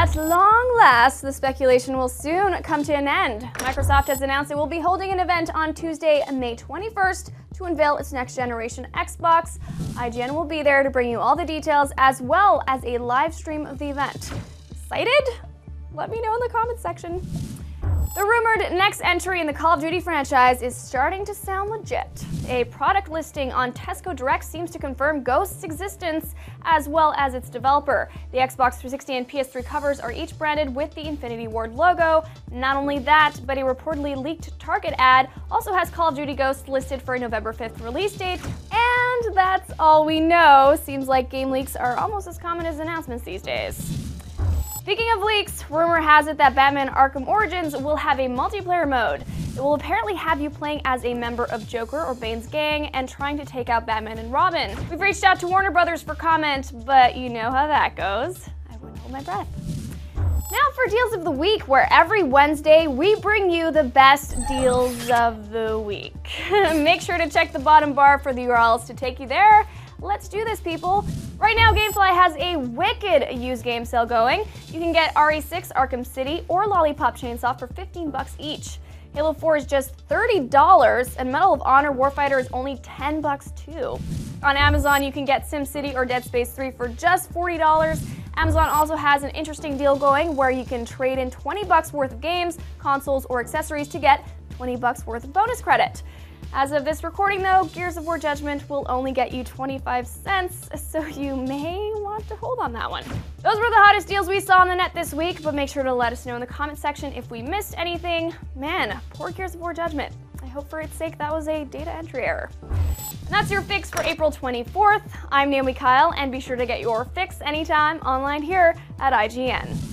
At long last, the speculation will soon come to an end. Microsoft has announced it will be holding an event on Tuesday, May 21st to unveil its next generation Xbox. IGN will be there to bring you all the details as well as a live stream of the event. Excited? Let me know in the comments section. The rumored next entry in the Call of Duty franchise is starting to sound legit. A product listing on Tesco Direct seems to confirm Ghost's existence as well as its developer. The Xbox 360 and PS3 covers are each branded with the Infinity Ward logo. Not only that, but a reportedly leaked Target ad also has Call of Duty Ghost listed for a November 5th release date. And that's all we know. Seems like game leaks are almost as common as announcements these days. Speaking of leaks, rumor has it that Batman Arkham Origins will have a multiplayer mode. It will apparently have you playing as a member of Joker or Bane's gang and trying to take out Batman and Robin. We've reached out to Warner Brothers for comment, but you know how that goes. I wouldn't hold my breath. Now for Deals of the Week, where every Wednesday we bring you the best deals of the week. Make sure to check the bottom bar for the URLs to take you there. Let's do this, people. Right now, Gamefly has a wicked used game sale going. You can get RE6 Arkham City or Lollipop Chainsaw for $15 each. Halo 4 is just $30, and Medal of Honor Warfighter is only $10 too. On Amazon, you can get SimCity or Dead Space 3 for just $40. Amazon also has an interesting deal going where you can trade in $20 worth of games, consoles, or accessories to get $20 worth of bonus credit. As of this recording though, Gears of War Judgment will only get you 25 cents, so you may want to hold on that one. Those were the hottest deals we saw on the net this week, but make sure to let us know in the comment section if we missed anything. Man, poor Gears of War Judgment. I hope for its sake that was a data entry error. And that's your fix for April 24th. I'm Naomi Kyle, and be sure to get your fix anytime online here at IGN.